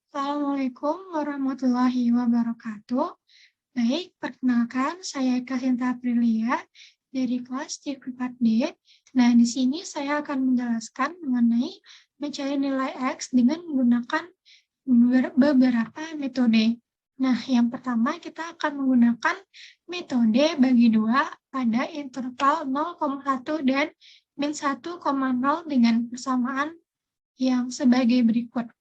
Assalamualaikum warahmatullahi wabarakatuh. Baik, perkenalkan saya Kasinta Aprilia dari kelas C4D. Nah, di sini saya akan menjelaskan mengenai mencari nilai X dengan menggunakan beberapa metode. Nah, yang pertama kita akan menggunakan metode bagi dua pada interval 0,1 dan min 1,0 dengan persamaan yang sebagai berikut.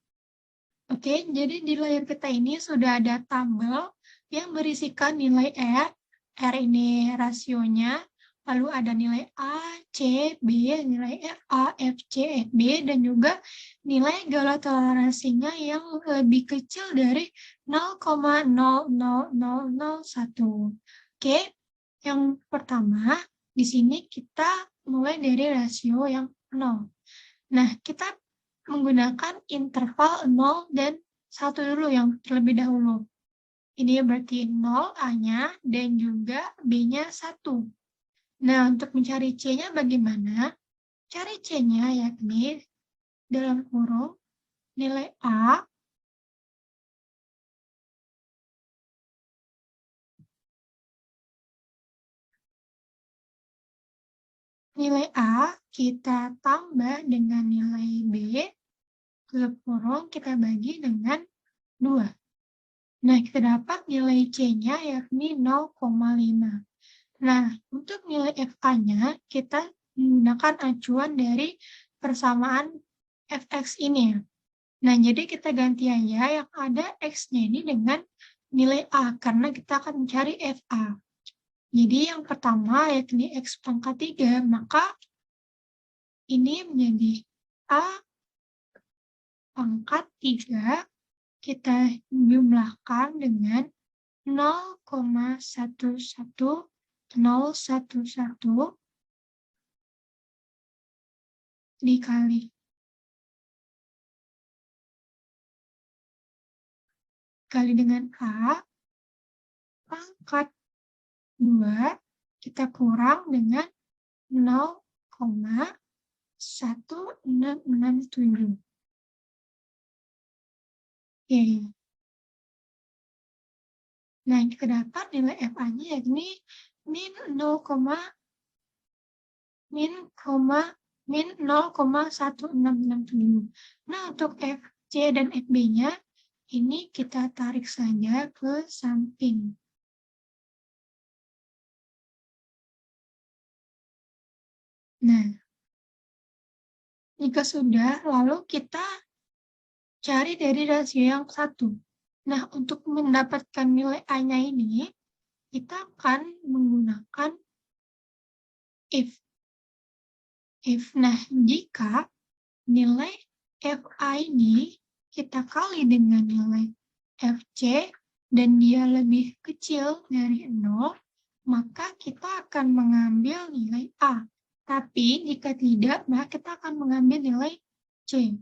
Oke, jadi di layar kita ini sudah ada tabel yang berisikan nilai R. R ini rasionya, lalu ada nilai A, C, B, nilai A, F, C, F, B, dan juga nilai galah toleransinya yang lebih kecil dari 0,00001. Oke, yang pertama, di sini kita mulai dari rasio yang 0. Nah, kita menggunakan interval 0 dan 1 dulu yang terlebih dahulu. Ini berarti 0 A-nya dan juga B-nya 1. Nah, untuk mencari C-nya bagaimana? Cari C-nya yakni dalam kurung nilai A kita tambah dengan nilai B, tutup kurung kita bagi dengan 2. Nah, kita dapat nilai C-nya yakni 0,5. Nah, untuk nilai FA-nya, kita menggunakan acuan dari persamaan Fx ini. Nah, jadi kita ganti aja yang ada X-nya ini dengan nilai A, karena kita akan mencari FA. Jadi yang pertama yakni X pangkat 3, maka ini menjadi A pangkat 3, kita jumlahkan dengan 0,11011 dikali dengan A pangkat 2 kita kurang dengan 0,1667. Oke. Nah, kita dapat nilai FA-nya yakni min 0,1667. Nah, untuk FC dan FB-nya ini kita tarik saja ke samping. Nah, jika sudah, lalu kita cari dari rasio yang 1. Nah, untuk mendapatkan nilai A-nya ini, kita akan menggunakan if. Nah, jika nilai FA ini kita kali dengan nilai FC dan dia lebih kecil dari 0, maka kita akan mengambil nilai A. Tapi jika tidak, maka kita akan mengambil nilai C.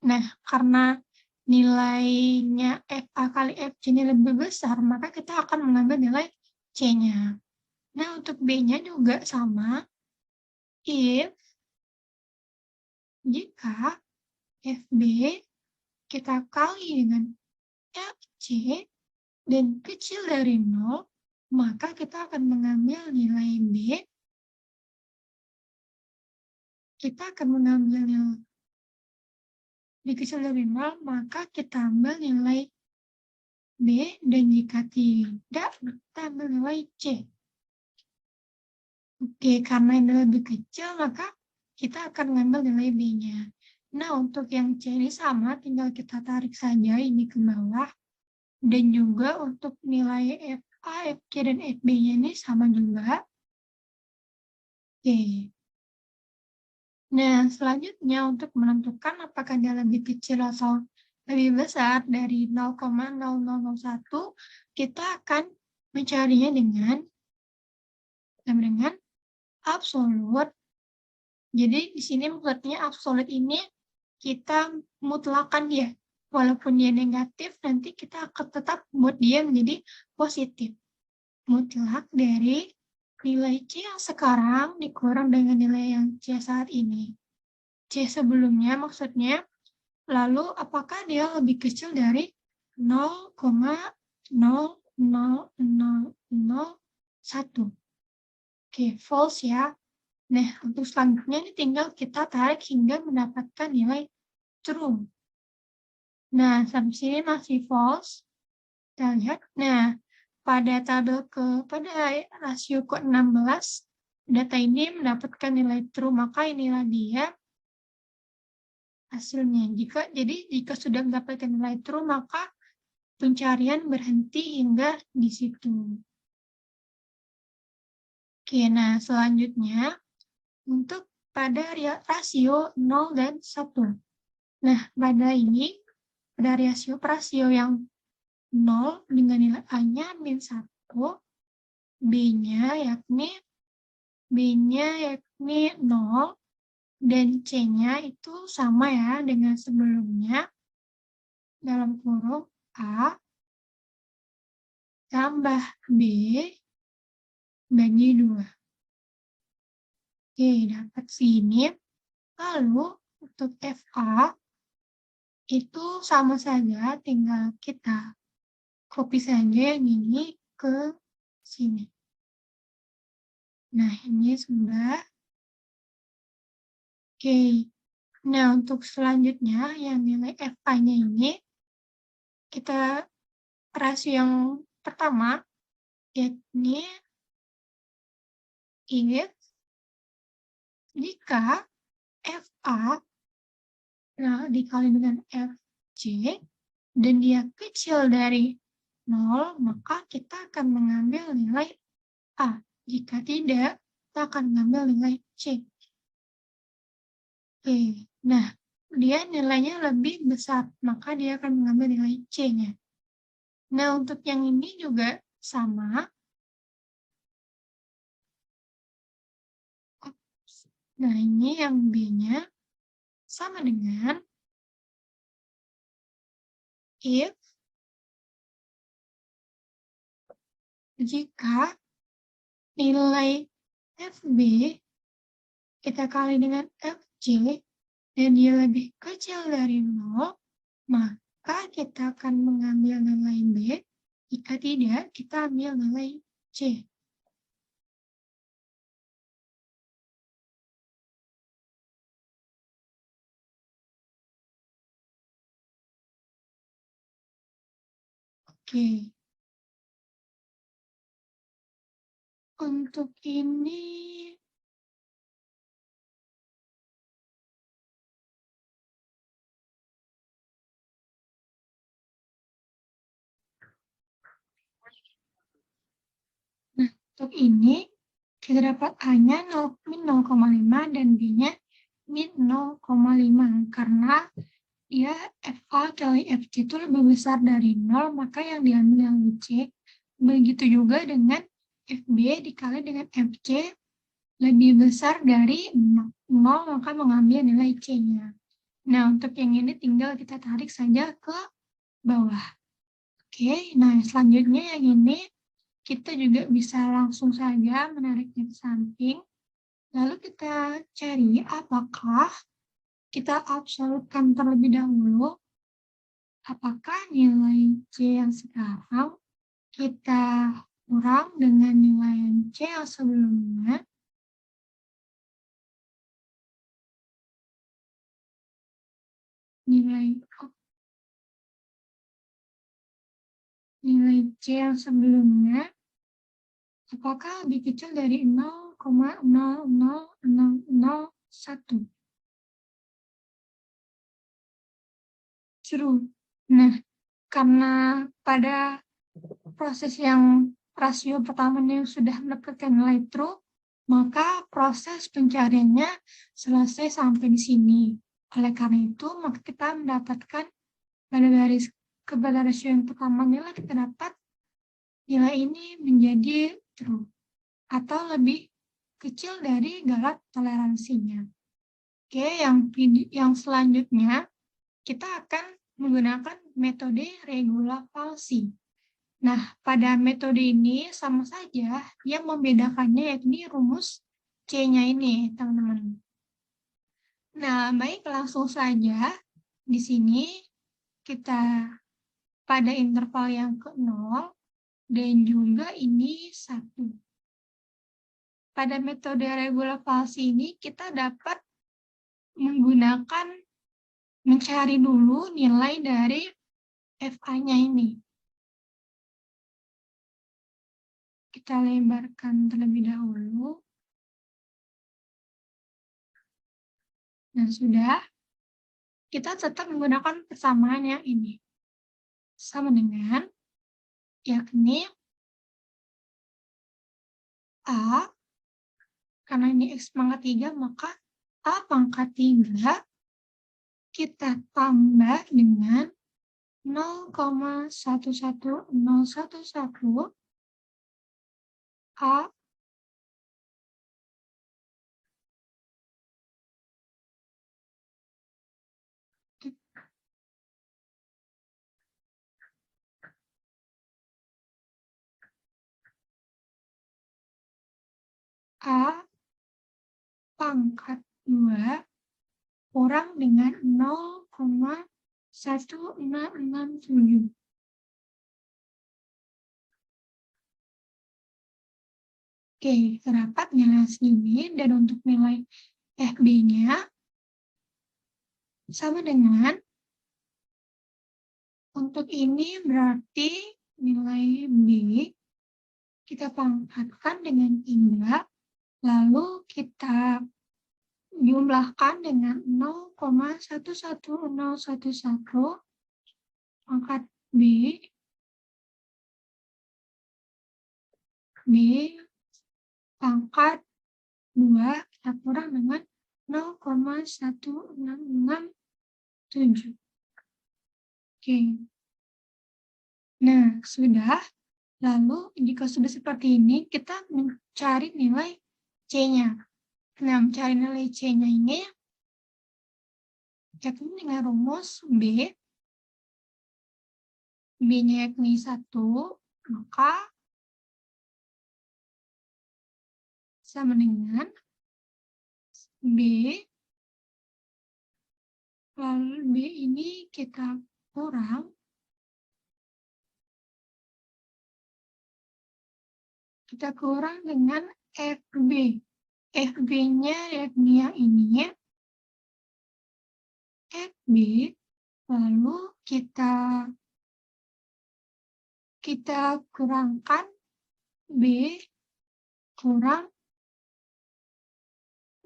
Nah, karena nilainya FA kali FC ini lebih besar, maka kita akan mengambil nilai C-nya. Nah, untuk B-nya juga sama. If jika FB kita kali dengan FC dan kecil dari 0, maka kita akan mengambil nilai B. Kita akan mengambil nilai B kecil dari 0, maka kita ambil nilai B, dan jika tidak, kita ambil nilai C. Oke, karena ini lebih kecil, maka kita akan mengambil nilai B-nya. Nah, untuk yang C ini sama, tinggal kita tarik saja ini ke bawah. Dan juga untuk nilai FA, FC, dan FB-nya ini sama juga. Oke. Nah, selanjutnya untuk menentukan apakah dia lebih kecil atau lebih besar dari 0,0001, kita akan mencarinya dengan absolut. Jadi di sini maksudnya absolut ini kita mutlakan dia. Walaupun dia negatif, nanti kita akan tetap buat dia menjadi positif. Mutlak dari nilai C yang sekarang dikurang dengan nilai yang C saat ini. C sebelumnya maksudnya Lalu, apakah dia lebih kecil dari 0,00001? Oke, false ya. Nah, untuk selanjutnya ini tinggal kita tarik hingga mendapatkan nilai true. Nah, sampai sini masih false. Kita lihat. Nah, pada rasio ke-16, data ini mendapatkan nilai true, maka inilah dia hasilnya. Jika sudah mendapatkan nilai true, maka pencarian berhenti hingga di situ. Oke, nah selanjutnya untuk pada rasio 0 dan 1. Nah, pada rasio yang 0 dengan nilai A-nya min 1, B-nya yakni 0, dan C-nya itu sama ya dengan sebelumnya, dalam kurung A tambah B bagi 2. Oke, dapat sini. Lalu untuk FA itu sama saja, tinggal kita copy saja yang ini ke sini. Nah, ini sudah. Oke. Nah, untuk selanjutnya yang nilai FA-nya ini, kita rasio yang pertama, yakni if jika FA dikali dengan FC dan dia kecil dari 0, maka kita akan mengambil nilai A. Jika tidak, kita akan mengambil nilai C. Oke, nah dia nilainya lebih besar, maka dia akan mengambil nilai C-nya. Nah, untuk yang ini juga sama. Nah, ini yang B-nya sama dengan if jika nilai FB kita kali dengan FC dan dia lebih kecil dari 0, maka kita akan mengambil nilai B. Jika tidak, kita ambil nilai C. Oke. Untuk ini, kita dapat A-nya min 0,5 dan B-nya min 0,5. Karena dia FA kali FC itu lebih besar dari 0, maka yang diambil yang C. Begitu juga dengan FB dikali dengan FC lebih besar dari 0, maka mengambil nilai C-nya. Nah, untuk yang ini tinggal kita tarik saja ke bawah. Oke, nah selanjutnya yang ini kita juga bisa langsung saja menariknya ke samping. Lalu kita cari apakah kita absolutkan terlebih dahulu. Apakah nilai C yang sekarang kita kurang dengan nilai C yang sebelumnya. Nilai C yang sebelumnya apakah lebih kecil dari 0,00001? True. Nah, karena pada proses yang rasio pertamanya sudah mendapatkan nilai true, maka proses pencariannya selesai sampai di sini. Oleh karena itu, maka kita mendapatkan pada rasio yang pertamanya kita dapat nilai ini menjadi true atau lebih kecil dari galat toleransinya. Oke, yang selanjutnya kita akan menggunakan metode regula palsi. Nah, pada metode ini sama saja, yang membedakannya yakni rumus C-nya ini, teman-teman. Nah, baik langsung saja. Di sini kita pada interval yang ke-0 dan juga ini 1. Pada metode regulasi ini kita dapat menggunakan mencari dulu nilai dari FA-nya ini. Kita lebarkan terlebih dahulu. Dan sudah, kita tetap menggunakan persamaan yang ini. Sama dengan, yakni A, karena ini X pangkat 3, maka A pangkat 3 kita tambah dengan 0,11011 A pangkat 2 kurang dengan 0,1667. Oke, terdapat nilai segini dan untuk nilai FB-nya sama dengan, untuk ini berarti nilai B kita pangkatkan dengan 3, lalu kita jumlahkan dengan 0,11011 pangkat B pangkat 2 kita kurang dengan 0,1667. Oke. Nah, sudah. Lalu, jika sudah seperti ini, kita mencari nilai C-nya. Nah, mencari nilai C-nya ini, yakni dengan rumus B. B-nya yakni 1, maka sama dengan B, lalu B ini kita kurang, dengan FB. FB-nya yakni yang ini, FB, lalu kita kurangkan B kurang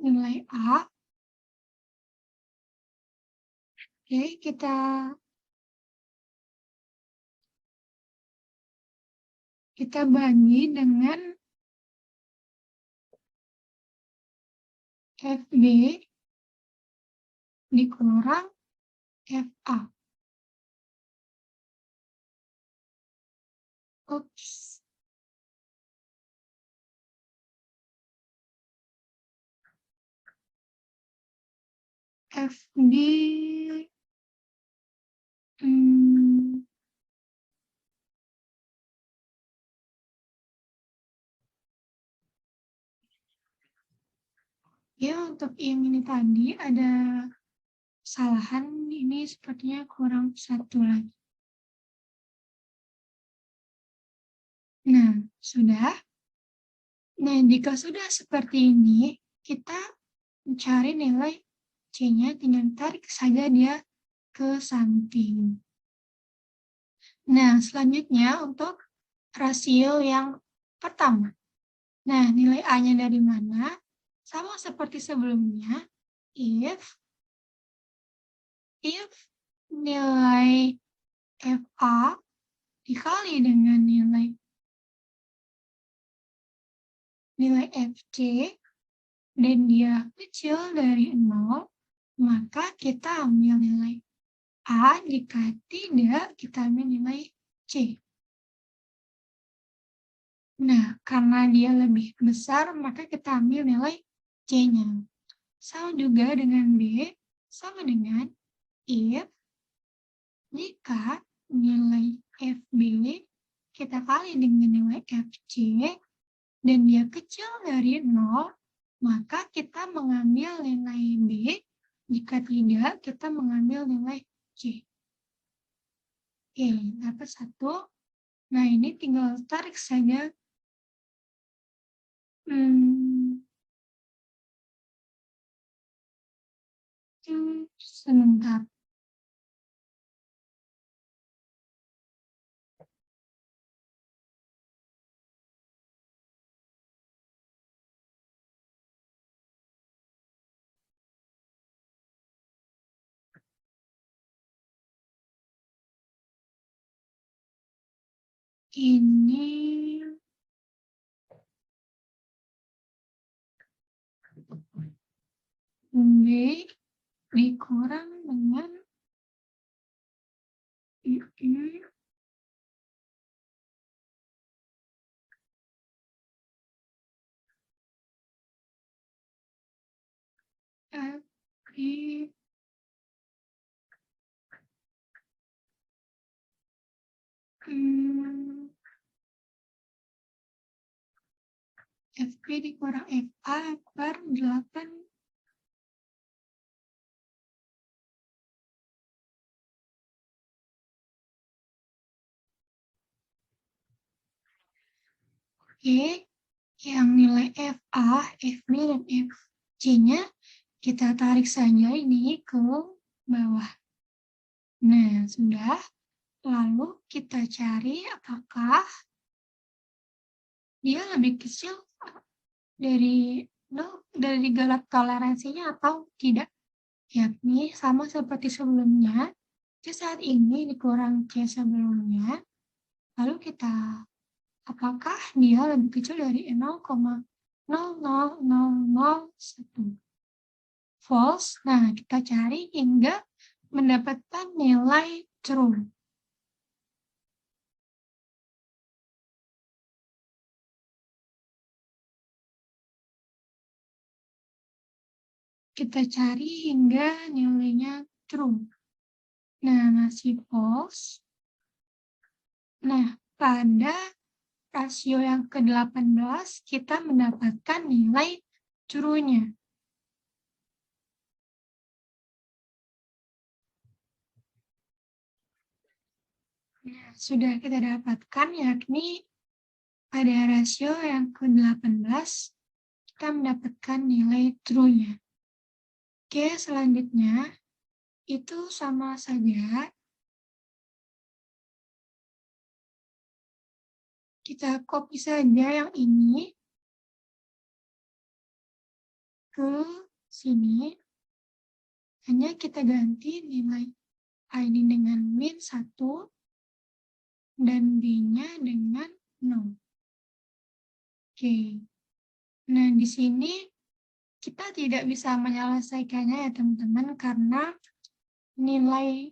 nilai A. Oke, kita bagi dengan FB dikurang FA. Oops. FB ya, untuk yang ini tadi ada kesalahan, ini sepertinya kurang 1 lagi. Nah, sudah. Nah, jika sudah seperti ini, kita mencari nilai C-nya dengan tarik saja dia ke samping. Nah, selanjutnya untuk rasio yang pertama. Nah, nilai A-nya dari mana? Sama seperti sebelumnya, if nilai FA dikali dengan nilai FC dan dia kecil dari 0, maka kita ambil nilai A, jika tidak kita ambil nilai C. Nah, karena dia lebih besar, maka kita ambil nilai C-nya. Sama juga dengan B, sama dengan if jika nilai FB kita kali dengan nilai FC dan dia kecil dari 0, maka kita mengambil nilai B, jika tidak kita mengambil nilai C. Oke, dapat 1. Nah, ini tinggal tarik saja. Sebentar. Ini B dikurang dengan UI F I FP dikurang FA per 8. Oke, yang nilai FA, FB, dan FC-nya kita tarik saja ini ke bawah. Nah, sudah. Lalu kita cari apakah dia lebih kecil dari garis toleransinya atau tidak. Yakni sama seperti sebelumnya, C saat ini dikurang C sebelumnya. Lalu kita, apakah dia lebih kecil dari 0,00001? False. Nah, kita cari hingga mendapatkan nilai true. Kita cari hingga nilainya true. Nah, masih false. Nah, pada rasio yang ke-18 kita mendapatkan nilai true-nya. Nah, sudah kita dapatkan yakni pada rasio yang ke-18 kita mendapatkan nilai true-nya. Oke, selanjutnya itu sama saja. Kita copy saja yang ini ke sini. Hanya kita ganti nilai A ini dengan min 1 dan B-nya dengan 0. Oke. Nah, di sini kita tidak bisa menyelesaikannya ya teman-teman karena nilai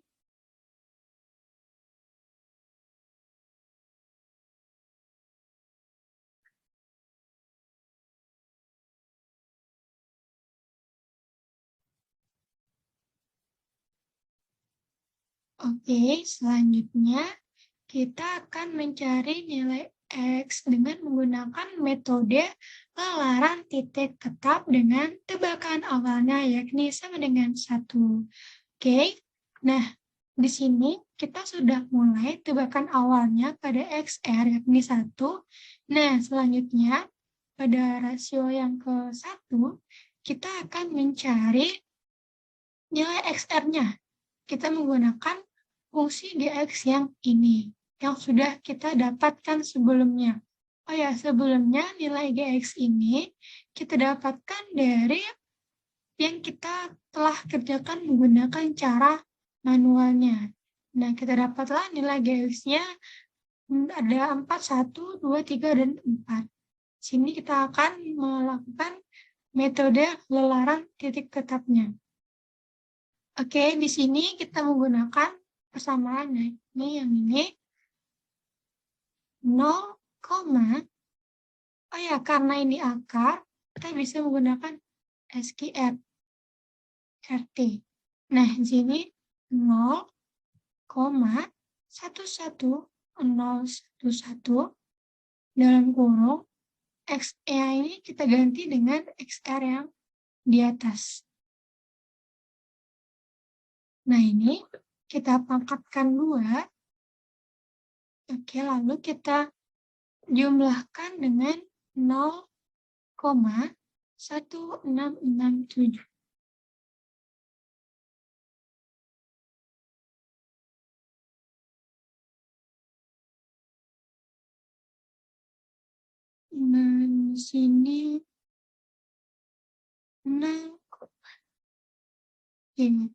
Oke, selanjutnya kita akan mencari nilai X dengan menggunakan metode lelaran titik tetap dengan tebakan awalnya yakni sama dengan 1. Oke, nah di sini kita sudah mulai tebakan awalnya pada XR yakni 1. Nah, selanjutnya pada rasio yang ke-1 kita akan mencari nilai XR-nya. Kita menggunakan fungsi dx yang ini, yang sudah kita dapatkan sebelumnya. Oh ya, sebelumnya nilai dx ini kita dapatkan dari yang kita telah kerjakan menggunakan cara manualnya. Nah, kita dapatlah nilai dx-nya ada 4, 1, 2, 3, dan 4. Sini kita akan melakukan metode lelaran titik tetapnya. Oke, di sini kita menggunakan persamaan ini yang ini 0, oh ya karena ini akar kita bisa menggunakan SQR RT. Nah di sini 0, 11011 dalam kurung XE ini kita ganti dengan XR yang di atas. Nah ini kita pangkatkan 2. Oke, lalu kita jumlahkan dengan 0,1667. Nah, di sini 6. Oke.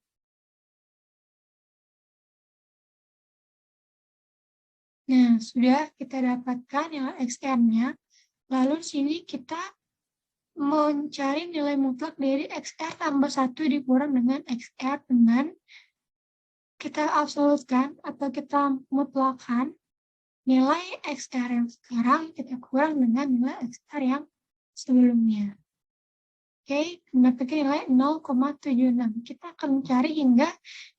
Nah, sudah kita dapatkan nilai XR-nya. Lalu di sini kita mencari nilai mutlak dari XR tambah 1 dikurang dengan XR dengan kita absolutkan atau kita mutlakkan nilai XR yang sekarang kita kurang dengan nilai XR yang sebelumnya. Oke, mendapatkan nilai 0,76. Kita akan mencari hingga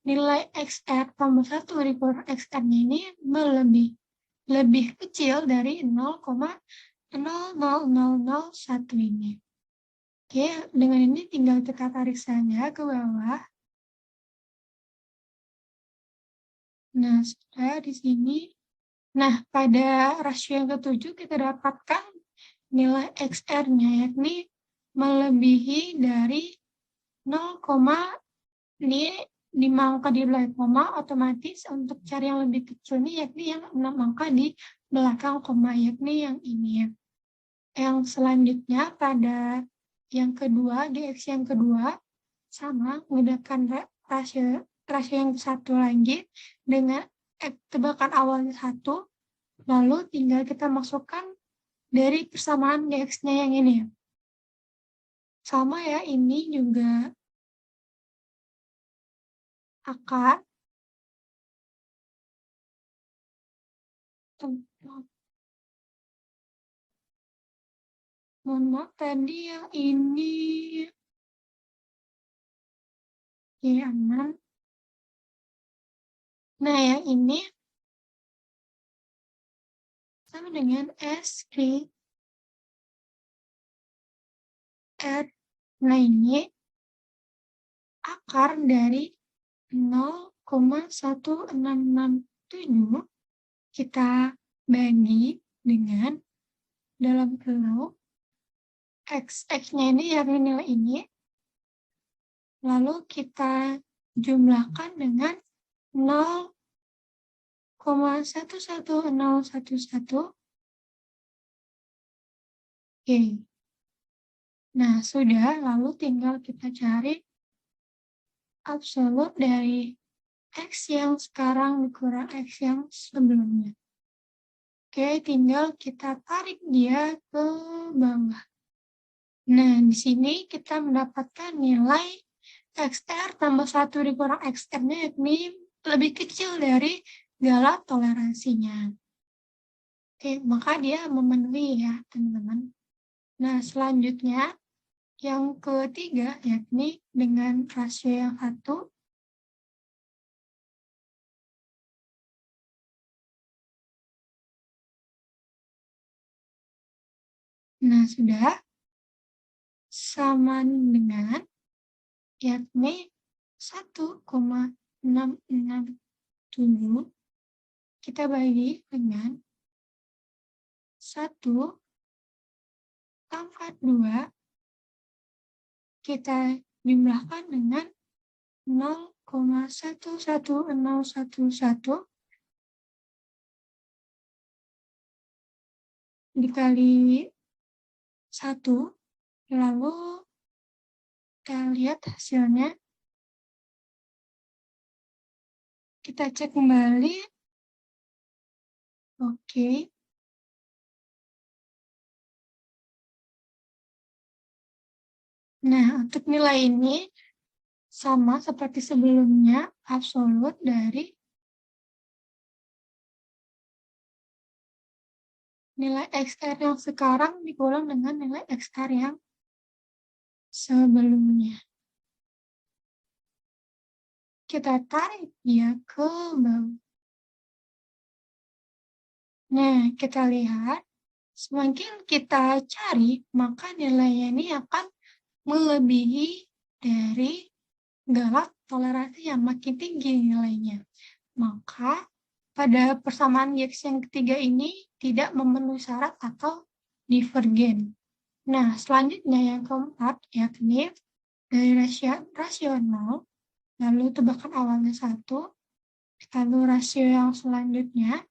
nilai XR tambah 1 dikurang XR-nya ini lebih kecil dari 0,00001 ini. Oke, dengan ini tinggal kita tarik saja ke bawah. Nah, sudah di sini. Nah, pada rasio yang ke-7 kita dapatkan nilai XR-nya, yakni melebihi dari 0, ini dimangka di belakang koma, otomatis untuk cari yang lebih kecil ini yakni yang 6 angka di belakang koma, yakni yang ini ya. Yang selanjutnya pada yang kedua, di X yang kedua, sama, menggunakan rasio yang satu lagi dengan tebakan awalnya 1, lalu tinggal kita masukkan dari persamaan DX-nya yang ini ya. Sama ya, ini juga akar mohon maaf tadi yang ini ya aman. Nah yang ini sama dengan S3 R. Nah ini akar dari 0,1667 kita bagi dengan dalam kurung X-nya ini yang nilai ini, lalu kita jumlahkan dengan 0,11011. Oke. Nah, sudah, lalu tinggal kita cari absolut dari X yang sekarang dikurang X yang sebelumnya. Oke, tinggal kita tarik dia ke bawah. Nah, di sini kita mendapatkan nilai XR tambah 1 dikurang XR-nya yakni lebih kecil dari skala toleransinya. Oke, maka dia memenuhi ya, teman-teman. Nah, selanjutnya yang ketiga yakni dengan rasio yang 1. Nah, sudah sama dengan yakni 1,667 kita bagi dengan 1 pangkat 2 kita jumlahkan dengan 0,11011 dikali 1, lalu kita lihat hasilnya. Kita cek kembali. Oke. Nah, untuk nilai ini sama seperti sebelumnya, absolut dari nilai XR yang sekarang dikurang dengan nilai XR yang sebelumnya. Kita tarik dia ke bawah. Nah, kita lihat, semakin kita cari, maka nilainya ini akan melebihi dari galak toleransi yang makin tinggi nilainya. Maka pada persamaan X yang ketiga ini tidak memenuhi syarat atau divergen. Nah, selanjutnya yang keempat yakni dari rasio 0, lalu tebakan awalnya 1, lalu rasio yang selanjutnya.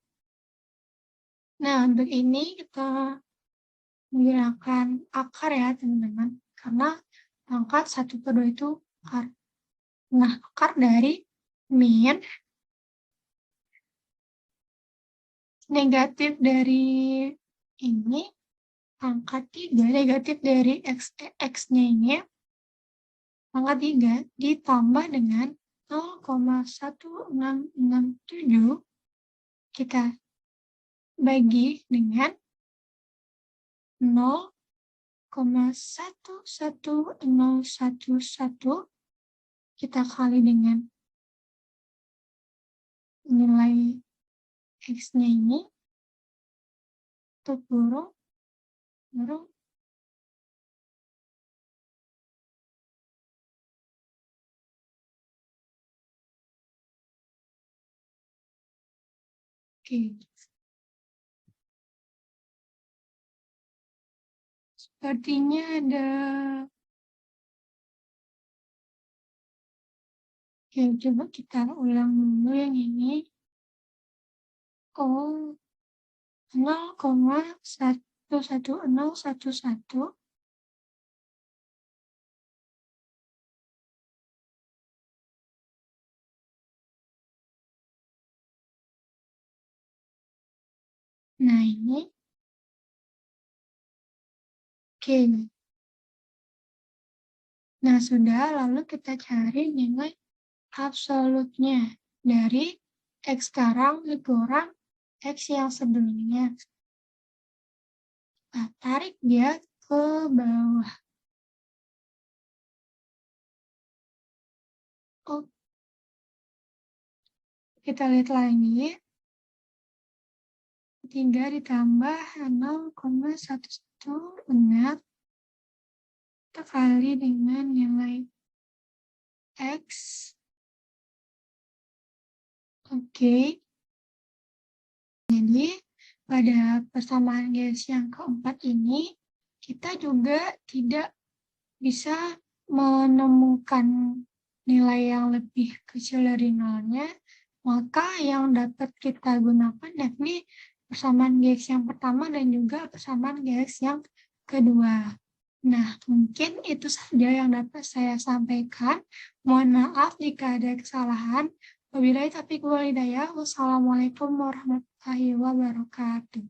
Nah, untuk ini kita menggunakan akar ya teman-teman, karena pangkat 1/2 itu akar. Nah, akar dari min negatif dari ini, pangkat 3 negatif dari x-nya ini, pangkat 3 ditambah dengan 0,1667 kita bagi dengan 0,11011 kita kali dengan nilai X-nya ini, untuk burung. Oke. Sepertinya ada. Oke, coba kita ulang dulu yang ini. 0,11011. Nah, ini. Oke. Nah, sudah, lalu kita cari nilai absolutnya dari X sekarang dikurang X yang sebelumnya. Nah, tarik dia ke bawah. Oh, kita lihat lagi. 3 ditambah 0,11 benar. Kita kali dengan nilai X. Oke. Jadi, pada persamaan garis yang keempat ini, kita juga tidak bisa menemukan nilai yang lebih kecil dari nolnya, maka yang dapat kita gunakan yakni persamaan GX yang pertama dan juga persamaan GX yang kedua. Nah, mungkin itu saja yang dapat saya sampaikan. Mohon maaf jika ada kesalahan. Wabillahi taufiq wal hidayah. Wassalamualaikum warahmatullahi wabarakatuh.